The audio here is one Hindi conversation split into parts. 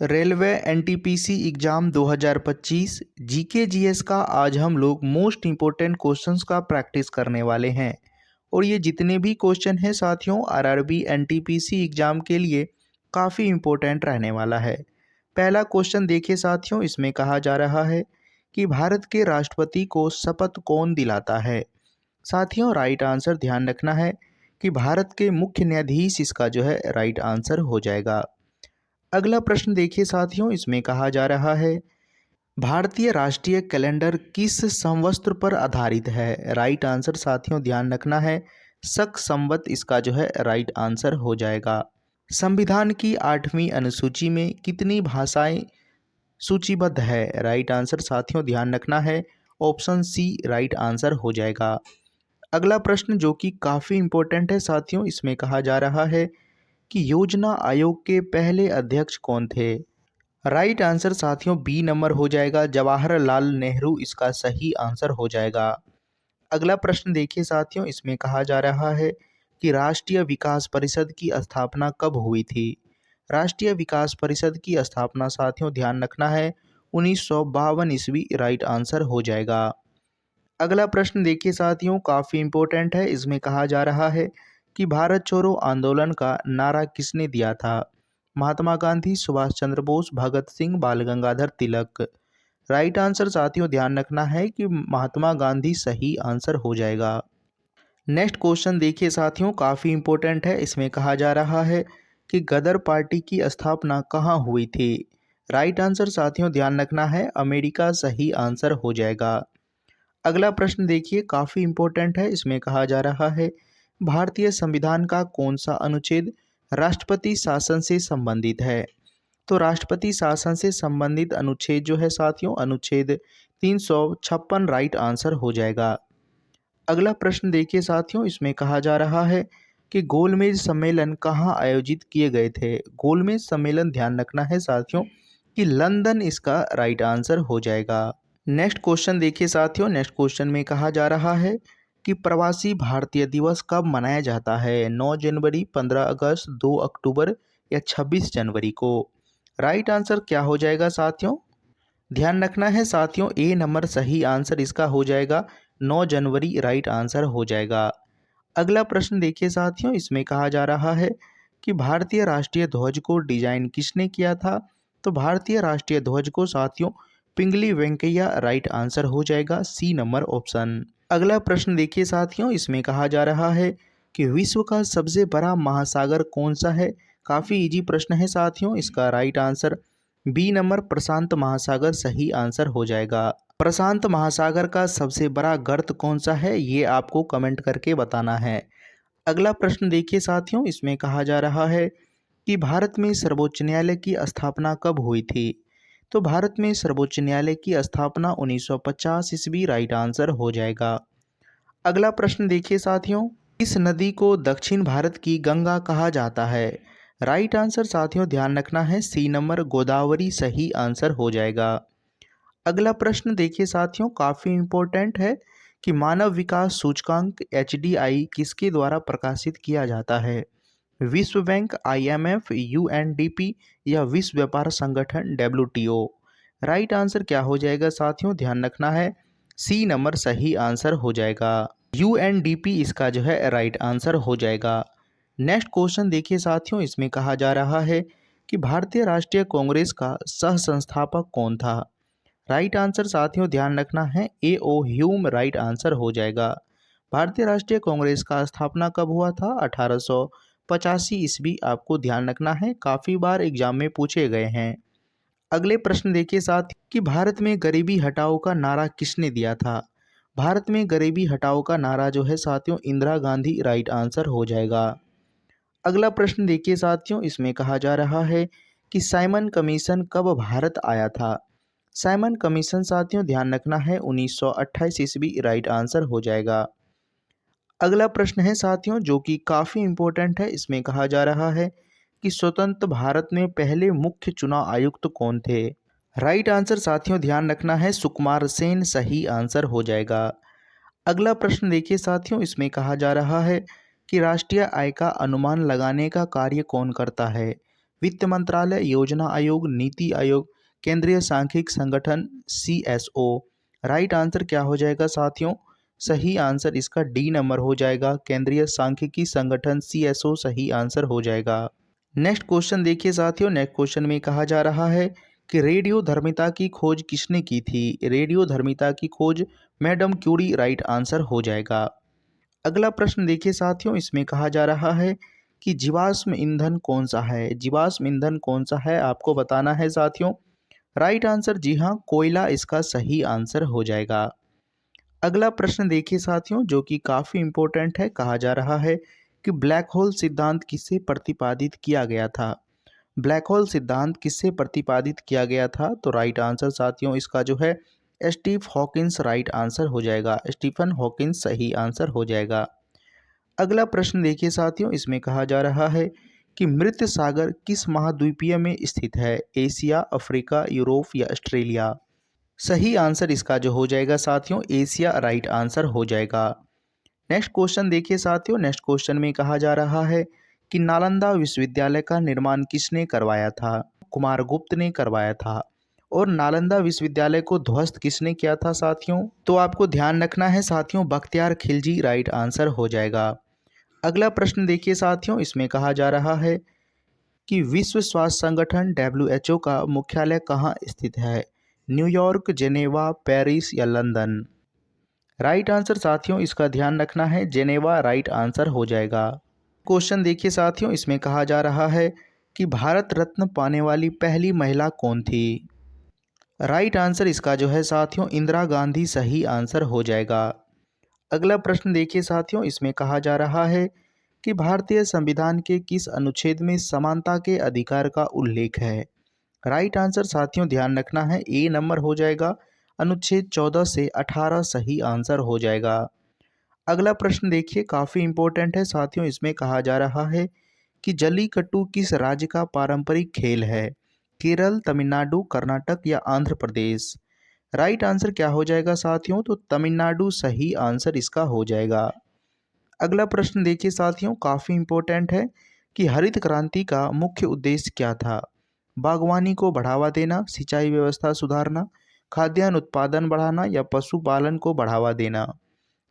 Railway NTPC exam 2025 GK GS का आज हम लोग मोस्ट इम्पोर्टेंट क्वेश्चंस का प्रैक्टिस करने वाले हैं। और ये जितने भी क्वेश्चन हैं साथियों आरआरबी एनटीपीसी एग्ज़ाम के लिए काफ़ी इम्पोर्टेंट रहने वाला है। पहला क्वेश्चन देखिए साथियों, इसमें कहा जा रहा है कि भारत के राष्ट्रपति को शपथ कौन दिलाता है। साथियों राइट आंसर ध्यान रखना है कि भारत के मुख्य न्यायाधीश इसका जो है राइट आंसर हो जाएगा। अगला प्रश्न देखिए साथियों, इसमें कहा जा रहा है भारतीय राष्ट्रीय कैलेंडर किस संवत्सर पर आधारित है। राइट आंसर साथियों ध्यान रखना है शक संवत इसका जो है राइट आंसर हो जाएगा। संविधान की 8वीं अनुसूची में कितनी भाषाएं सूचीबद्ध है। राइट आंसर साथियों ध्यान रखना है ऑप्शन सी राइट आंसर हो जाएगा। अगला प्रश्न जो कि काफ़ी इंपॉर्टेंट है साथियों, इसमें कहा जा रहा है कि योजना आयोग के पहले अध्यक्ष कौन थे। राइट आंसर साथियों बी नंबर हो जाएगा, जवाहरलाल नेहरू इसका सही आंसर हो जाएगा। अगला प्रश्न देखिए साथियों, इसमें कहा जा रहा है कि राष्ट्रीय विकास परिषद की स्थापना कब हुई थी। राष्ट्रीय विकास परिषद की स्थापना साथियों ध्यान रखना है 1952 ईस्वी राइट आंसर हो जाएगा। अगला प्रश्न देखिए साथियों काफ़ी इंपॉर्टेंट है, इसमें कहा जा रहा है कि भारत छोड़ो आंदोलन का नारा किसने दिया था। महात्मा गांधी, सुभाष चंद्र बोस, भगत सिंह, बाल गंगाधर तिलक। राइट आंसर साथियों ध्यान रखना है कि महात्मा गांधी सही आंसर हो जाएगा। नेक्स्ट क्वेश्चन देखिए साथियों काफ़ी इंपॉर्टेंट है, इसमें कहा जा रहा है कि गदर पार्टी की स्थापना कहाँ हुई थी। राइट आंसर साथियों ध्यान रखना है अमेरिका सही आंसर हो जाएगा। अगला प्रश्न देखिए काफ़ी इंपॉर्टेंट है, इसमें कहा जा रहा है भारतीय संविधान का कौन सा अनुच्छेद राष्ट्रपति शासन से संबंधित है। तो राष्ट्रपति शासन से संबंधित अनुच्छेद जो है साथियों अनुच्छेद 356 राइट आंसर हो जाएगा। अगला प्रश्न देखिए साथियों, इसमें कहा जा रहा है कि गोलमेज सम्मेलन कहाँ आयोजित किए गए थे। गोलमेज सम्मेलन ध्यान रखना है साथियों कि लंदन इसका राइट आंसर हो जाएगा। नेक्स्ट क्वेश्चन देखिए साथियों, नेक्स्ट क्वेश्चन में कहा जा रहा है कि प्रवासी भारतीय दिवस कब मनाया जाता है। 9 जनवरी, 15 अगस्त, 2 अक्टूबर या 26 जनवरी को। राइट आंसर क्या हो जाएगा साथियों, ध्यान रखना है साथियों ए नंबर सही आंसर इसका हो जाएगा 9 जनवरी राइट आंसर हो जाएगा। अगला प्रश्न देखिए साथियों, इसमें कहा जा रहा है कि भारतीय राष्ट्रीय ध्वज को डिजाइन किसने किया था। तो भारतीय राष्ट्रीय ध्वज को साथियों पिंगली वेंकैया राइट आंसर हो जाएगा सी नंबर ऑप्शन। अगला प्रश्न देखिए साथियों, इसमें कहा जा रहा है कि विश्व का सबसे बड़ा महासागर कौन सा है। काफ़ी इजी प्रश्न है साथियों, इसका राइट आंसर बी नंबर प्रशांत महासागर सही आंसर हो जाएगा। प्रशांत महासागर का सबसे बड़ा गर्त कौन सा है, ये आपको कमेंट करके बताना है। अगला प्रश्न देखिए साथियों, इसमें कहा जा रहा है कि भारत में सर्वोच्च न्यायालय की स्थापना कब हुई थी। तो भारत में सर्वोच्च न्यायालय की स्थापना 1950 ईस्वी राइट आंसर हो जाएगा। अगला प्रश्न देखिए साथियों, इस नदी को दक्षिण भारत की गंगा कहा जाता है। राइट आंसर साथियों ध्यान रखना है सी नंबर गोदावरी सही आंसर हो जाएगा। अगला प्रश्न देखिए साथियों काफ़ी इंपॉर्टेंट है कि मानव विकास सूचकांक एचडीआई किसके द्वारा प्रकाशित किया जाता है। विश्व बैंक, आईएमएफ, यूएनडीपी या विश्व व्यापार संगठन डब्ल्यूटीओ। राइट आंसर क्या हो जाएगा साथियों, ध्यान रखना है सी नंबर सही आंसर हो जाएगा। यूएनडीपी इसका जो है राइट आंसर हो जाएगा। नेक्स्ट क्वेश्चन देखिए साथियों, इसमें कहा जा रहा है कि भारतीय राष्ट्रीय कांग्रेस का सह संस्थापक कौन था। राइट आंसर साथियों ध्यान रखना है ए ओ ह्यूम राइट आंसर हो जाएगा। भारतीय राष्ट्रीय कांग्रेस का स्थापना कब हुआ था 1885 ईस्वी, आपको ध्यान रखना है काफ़ी बार एग्जाम में पूछे गए हैं। अगले प्रश्न देखिए साथ कि भारत में गरीबी हटाओ का नारा किसने दिया था। भारत में गरीबी हटाओ का नारा जो है साथियों इंदिरा गांधी राइट आंसर हो जाएगा। अगला प्रश्न देखिए साथियों, इसमें कहा जा रहा है कि साइमन कमीशन कब भारत आया था। साइमन कमीशन साथियों ध्यान रखना है 1928 ईस्वी राइट आंसर हो जाएगा। अगला प्रश्न है साथियों जो कि काफ़ी इंपॉर्टेंट है, इसमें कहा जा रहा है कि स्वतंत्र भारत में पहले मुख्य चुनाव आयुक्त कौन थे। राइट आंसर साथियों ध्यान रखना है सुकुमार सेन सही आंसर हो जाएगा। अगला प्रश्न देखिए साथियों, इसमें कहा जा रहा है कि राष्ट्रीय आय का अनुमान लगाने का कार्य कौन करता है। वित्त मंत्रालय, योजना आयोग, नीति आयोग, केंद्रीय सांख्यिक संगठन CSO। राइट आंसर क्या हो जाएगा साथियों? सही आंसर इसका डी नंबर हो जाएगा, केंद्रीय सांख्यिकी संगठन CSO सही आंसर हो जाएगा। नेक्स्ट क्वेश्चन देखिए साथियों, नेक्स्ट क्वेश्चन में कहा जा रहा है कि रेडियोधर्मिता की खोज किसने की थी? रेडियोधर्मिता की खोज मैडम क्यूरी राइट आंसर हो जाएगा। अगला प्रश्न देखिए साथियों, इसमें कहा जा रहा है कि जीवाश्म ईंधन कौन सा है? जीवाश्म ईंधन कौन सा है आपको बताना है साथियों। राइट आंसर जी हाँ, कोयला इसका सही आंसर हो जाएगा। अगला प्रश्न देखिए साथियों, जो कि काफ़ी इंपॉर्टेंट है। कहा जा रहा है कि ब्लैक होल सिद्धांत किससे प्रतिपादित किया गया था? ब्लैक होल सिद्धांत किससे प्रतिपादित किया गया था? तो राइट आंसर साथियों इसका जो है स्टीफन हॉकिंस राइट आंसर हो जाएगा। स्टीफन हॉकिंस सही आंसर हो जाएगा। अगला प्रश्न देखिए साथियों, इसमें कहा जा रहा है कि मृत सागर किस महाद्वीपीय में स्थित है? एशिया, अफ्रीका, यूरोप या ऑस्ट्रेलिया? सही आंसर इसका जो हो जाएगा साथियों एशिया राइट आंसर हो जाएगा। नेक्स्ट क्वेश्चन देखिए साथियों, नेक्स्ट क्वेश्चन में कहा जा रहा है कि नालंदा विश्वविद्यालय का निर्माण किसने करवाया था? कुमारगुप्त ने करवाया था। और नालंदा विश्वविद्यालय को ध्वस्त किसने किया था साथियों? तो आपको ध्यान रखना है साथियों, बख्तियार खिलजी राइट आंसर हो जाएगा। अगला प्रश्न देखिए साथियों, इसमें कहा जा रहा है कि विश्व स्वास्थ्य संगठन WHO का मुख्यालय कहाँ स्थित है? न्यूयॉर्क, जेनेवा, पेरिस या लंदन? राइट आंसर साथियों इसका ध्यान रखना है, जेनेवा राइट आंसर हो जाएगा। क्वेश्चन देखिए साथियों, इसमें कहा जा रहा है कि भारत रत्न पाने वाली पहली महिला कौन थी? राइट आंसर इसका जो है साथियों इंदिरा गांधी सही आंसर हो जाएगा। अगला प्रश्न देखिए साथियों, इसमें कहा जा रहा है कि भारतीय संविधान के किस अनुच्छेद में समानता के अधिकार का उल्लेख है? राइट आंसर साथियों ध्यान रखना है, ए नंबर हो जाएगा। अनुच्छेद 14 से 18 सही आंसर हो जाएगा। अगला प्रश्न देखिए, काफ़ी इंपॉर्टेंट है साथियों। इसमें कहा जा रहा है कि जल्लीकट्टू किस राज्य का पारंपरिक खेल है? केरल, तमिलनाडु, कर्नाटक या आंध्र प्रदेश? राइट आंसर क्या हो जाएगा साथियों? तो तमिलनाडु सही आंसर इसका हो जाएगा। अगला प्रश्न देखिए साथियों, काफ़ी इंपॉर्टेंट है कि हरित क्रांति का मुख्य उद्देश्य क्या था? बागवानी को बढ़ावा देना, सिंचाई व्यवस्था सुधारना, खाद्यान्न उत्पादन बढ़ाना या पशुपालन को बढ़ावा देना?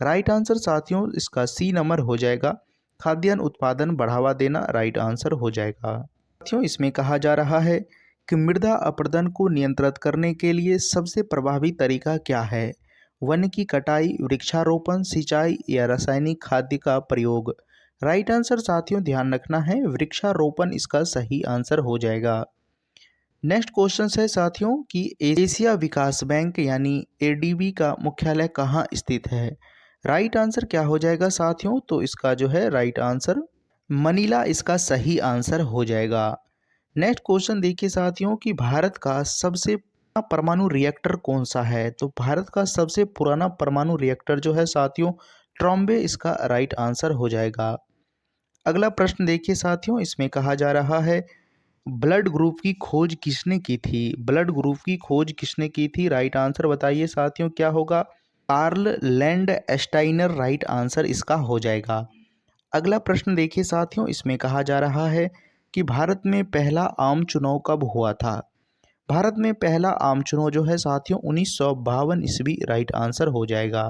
राइट आंसर साथियों इसका सी नंबर हो जाएगा, खाद्यान्न उत्पादन बढ़ावा देना राइट आंसर हो जाएगा। साथियों इसमें कहा जा रहा है कि मृदा अपरदन को नियंत्रित करने के लिए सबसे प्रभावी तरीका क्या है? वन की कटाई, वृक्षारोपण, सिंचाई या रासायनिक खाद्य का प्रयोग? राइट आंसर साथियों ध्यान रखना है, वृक्षारोपण इसका सही आंसर हो जाएगा। नेक्स्ट क्वेश्चन है साथियों कि एशिया विकास बैंक यानी ADB का मुख्यालय कहाँ स्थित है? राइट आंसर क्या हो जाएगा साथियों? तो इसका जो है राइट आंसर मनीला इसका सही आंसर हो जाएगा। नेक्स्ट क्वेश्चन देखिए साथियों कि भारत का सबसे पुराना परमाणु रिएक्टर कौन सा है? तो भारत का सबसे पुराना परमाणु रिएक्टर जो है साथियों ट्रॉम्बे इसका राइट आंसर हो जाएगा। अगला प्रश्न देखिए साथियों, इसमें कहा जा रहा है ब्लड ग्रुप की खोज किसने की थी? ब्लड ग्रुप की खोज किसने की थी? राइट आंसर बताइए साथियों क्या होगा? Karl Landsteiner right answer इसका हो जाएगा। अगला प्रश्न देखिए साथियों, इसमें कहा जा रहा है कि भारत में पहला आम चुनाव कब हुआ था? भारत में पहला आम चुनाव जो है साथियों 1952 ईस्वी राइट आंसर हो जाएगा।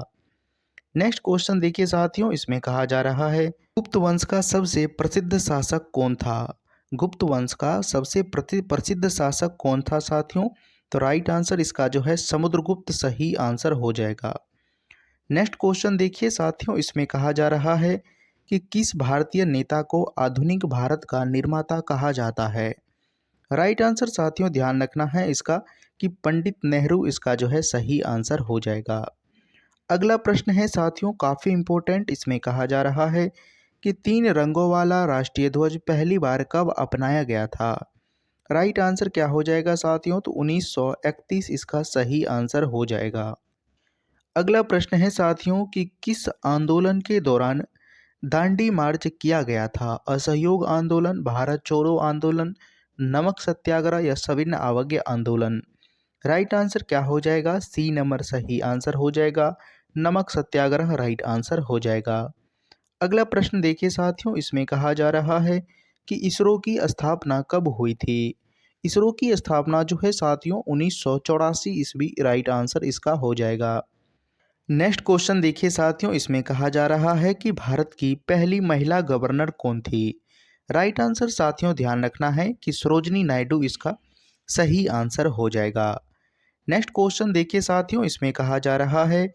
नेक्स्ट क्वेश्चन देखिए साथियों, इसमें कहा जा रहा है गुप्त वंश का सबसे प्रसिद्ध शासक कौन था? गुप्त वंश का सबसे प्रसिद्ध शासक कौन था साथियों? तो राइट आंसर इसका जो है समुद्रगुप्त सही आंसर हो जाएगा। नेक्स्ट क्वेश्चन देखिए साथियों, इसमें कहा जा रहा है कि किस भारतीय नेता को आधुनिक भारत का निर्माता कहा जाता है? राइट आंसर साथियों ध्यान रखना है इसका कि पंडित नेहरू इसका जो है सही आंसर हो जाएगा। अगला प्रश्न है साथियों काफ़ी इंपॉर्टेंट, इसमें कहा जा रहा है कि 3 रंगों वाला राष्ट्रीय ध्वज पहली बार कब अपनाया गया था? राइट आंसर क्या हो जाएगा साथियों? तो 1931 इसका सही आंसर हो जाएगा। अगला प्रश्न है साथियों कि किस आंदोलन के दौरान दांडी मार्च किया गया था? असहयोग आंदोलन, भारत छोड़ो आंदोलन, नमक सत्याग्रह या सविनय अवज्ञा आंदोलन? राइट आंसर क्या हो जाएगा? सी नंबर सही आंसर हो जाएगा, नमक सत्याग्रह राइट आंसर हो जाएगा। अगला प्रश्न देखिए साथियों, इसमें कहा जा रहा है कि इसरो की स्थापना कब हुई थी? इसरो की स्थापना जो है साथियों 1984 ईस्वी राइट आंसर इसका हो जाएगा। नेक्स्ट क्वेश्चन देखिए साथियों, इसमें कहा जा रहा है कि भारत की पहली महिला गवर्नर कौन थी? राइट आंसर साथियों ध्यान रखना है कि सरोजनी नायडू इसका सही आंसर हो जाएगा। नेक्स्ट क्वेश्चन देखिए साथियों, इसमें कहा जा रहा है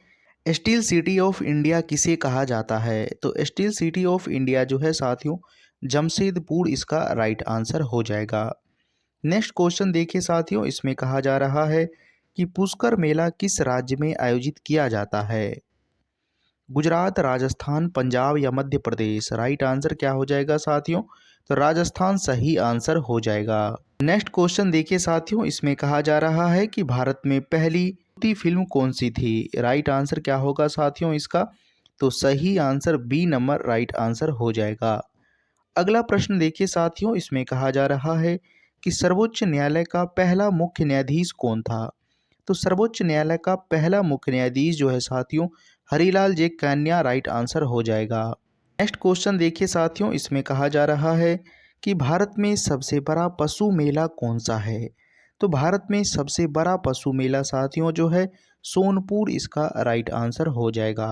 स्टील सिटी ऑफ इंडिया किसे कहा जाता है? तो स्टील सिटी ऑफ इंडिया जो है साथियों जमशेदपुर इसका राइट आंसर हो जाएगा। नेक्स्ट क्वेश्चन देखिए साथियों, इसमें कहा जा रहा है कि पुष्कर मेला किस राज्य में आयोजित किया जाता है? गुजरात, राजस्थान, पंजाब या मध्य प्रदेश? राइट आंसर क्या हो जाएगा साथियों? तो राजस्थान सही आंसर हो जाएगा। नेक्स्ट क्वेश्चन देखिए साथियों, इसमें कहा जा रहा है कि भारत में पहली फिल्म कौन सी थी? राइट आंसर क्या होगा साथियों इसका? तो सही answer B number right answer हो जाएगा। अगला प्रश्न देखिए साथियों, इसमें कहा जा रहा है कि सर्वोच्च न्यायालय का पहला मुख्य न्यायाधीश कौन था? तो सर्वोच्च न्यायालय का पहला मुख्य न्यायाधीश जो है साथियों हरिलाल जे कन्या राइट आंसर हो जाएगा। नेक्स्ट क्वेश्चन देखिए साथियों, इसमें कहा जा रहा है कि भारत में सबसे बड़ा पशु मेला कौन सा है? तो भारत में सबसे बड़ा पशु मेला साथियों जो है सोनपुर इसका राइट आंसर हो जाएगा।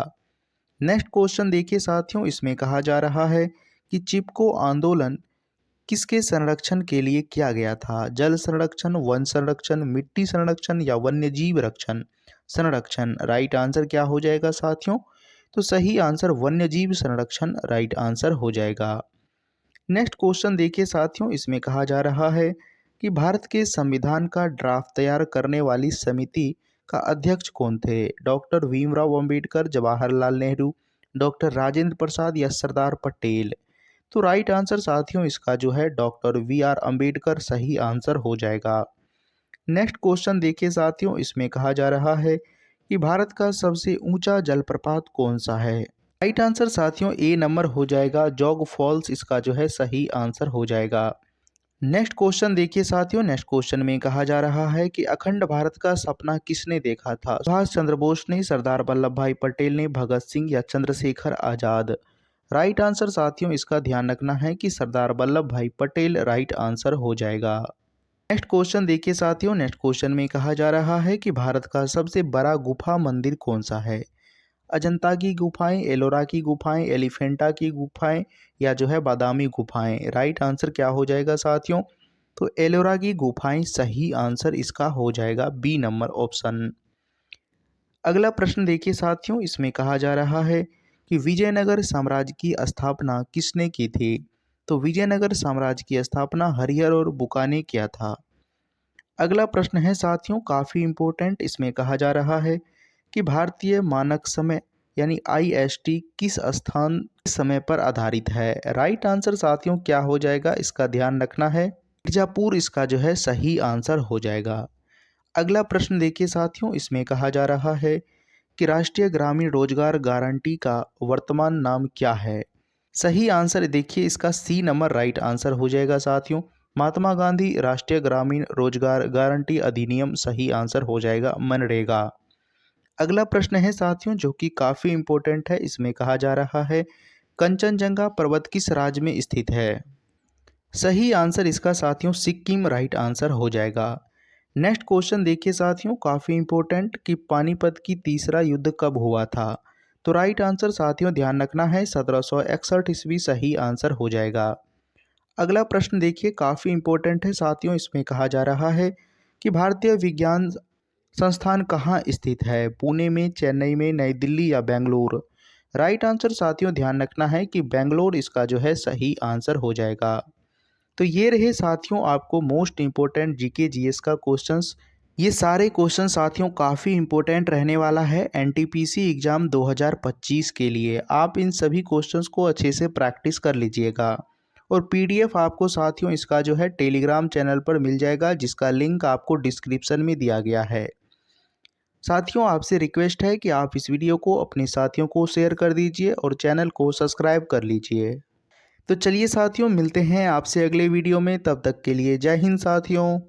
नेक्स्ट क्वेश्चन देखिए साथियों, इसमें कहा जा रहा है कि चिपको आंदोलन किसके संरक्षण के लिए किया गया था? जल संरक्षण, वन संरक्षण, मिट्टी संरक्षण या वन्य जीव रक्षण संरक्षण? राइट आंसर क्या हो जाएगा साथियों? तो सही आंसर वन्य जीव संरक्षण राइट आंसर हो जाएगा। नेक्स्ट क्वेश्चन देखिए साथियों, इसमें कहा जा रहा है कि भारत के संविधान का ड्राफ्ट तैयार करने वाली समिति का अध्यक्ष कौन थे? डॉक्टर भीमराव अंबेडकर, जवाहरलाल नेहरू, डॉक्टर राजेंद्र प्रसाद या सरदार पटेल? तो राइट आंसर साथियों इसका जो है डॉक्टर वी.आर. अंबेडकर सही आंसर हो जाएगा। नेक्स्ट क्वेश्चन देखिए साथियों, इसमें कहा जा रहा है कि भारत का सबसे ऊंचा जलप्रपात कौन सा है? राइट आंसर साथियों ए नंबर हो जाएगा, जोग फॉल्स इसका जो है सही आंसर हो जाएगा। नेक्स्ट क्वेश्चन देखिए साथियों, नेक्स्ट क्वेश्चन में कहा जा रहा है कि अखंड भारत का सपना किसने देखा था? सुभाष चंद्र बोस ने, सरदार वल्लभ भाई पटेल ने, भगत सिंह या चंद्रशेखर आजाद? राइट आंसर साथियों इसका ध्यान रखना है कि सरदार वल्लभ भाई पटेल राइट आंसर हो जाएगा। नेक्स्ट क्वेश्चन देखिए साथियों, नेक्स्ट क्वेश्चन में कहा जा रहा है कि भारत का सबसे बड़ा गुफा मंदिर कौन सा है? अजंता की गुफाएं, एलोरा की गुफाएं, एलिफेंटा की गुफाएं या जो है बादामी गुफाएं? राइट आंसर क्या हो जाएगा साथियों? तो एलोरा की गुफाएं सही आंसर इसका हो जाएगा, बी नंबर ऑप्शन। अगला प्रश्न देखिए साथियों, इसमें कहा जा रहा है कि विजयनगर साम्राज्य की स्थापना किसने की थी? तो विजयनगर साम्राज्य की स्थापना हरिहर और बुका ने किया था। अगला प्रश्न है साथियों काफ़ी इम्पोर्टेंट, इसमें कहा जा रहा है कि भारतीय मानक समय यानी IST किस स्थान समय पर आधारित है? राइट आंसर साथियों क्या हो जाएगा इसका ध्यान रखना है, मिर्जापुर इसका जो है सही आंसर हो जाएगा। अगला प्रश्न देखिए साथियों, इसमें कहा जा रहा है कि राष्ट्रीय ग्रामीण रोजगार गारंटी का वर्तमान नाम क्या है? सही आंसर देखिए इसका सी नंबर राइट आंसर हो जाएगा साथियों, महात्मा गांधी राष्ट्रीय ग्रामीण रोजगार गारंटी अधिनियम सही आंसर हो जाएगा, मनरेगा। अगला प्रश्न है साथियों जो कि काफ़ी इम्पोर्टेंट है, इसमें कहा जा रहा है कंचनजंगा पर्वत किस राज्य में स्थित है? सही आंसर इसका साथियों सिक्किम राइट आंसर हो जाएगा। नेक्स्ट क्वेश्चन देखिए साथियों काफ़ी इम्पोर्टेंट कि पानीपत की तीसरा युद्ध कब हुआ था? तो राइट आंसर साथियों ध्यान रखना है 1761 ईस्वी सही आंसर हो जाएगा। अगला प्रश्न देखिए काफ़ी इम्पोर्टेंट है साथियों, इसमें कहा जा रहा है कि भारतीय विज्ञान संस्थान कहाँ स्थित है? पुणे में, चेन्नई में, नई दिल्ली या बेंगलुरु? राइट आंसर साथियों ध्यान रखना है कि बेंगलोर इसका जो है सही आंसर हो जाएगा। तो ये रहे साथियों आपको मोस्ट इम्पोर्टेंट जीके जीएस का क्वेश्चंस। ये सारे क्वेश्चन साथियों काफ़ी इम्पोर्टेंट रहने वाला है एनटीपीसी एग्ज़ाम 2025 के लिए। आप इन सभी क्वेश्चंस को अच्छे से प्रैक्टिस कर लीजिएगा और पीडीएफ आपको साथियों इसका जो है टेलीग्राम चैनल पर मिल जाएगा, जिसका लिंक आपको डिस्क्रिप्शन में दिया गया है। साथियों आपसे रिक्वेस्ट है कि आप इस वीडियो को अपने साथियों को शेयर कर दीजिए और चैनल को सब्सक्राइब कर लीजिए। तो चलिए साथियों मिलते हैं आपसे अगले वीडियो में, तब तक के लिए जय हिंद साथियों।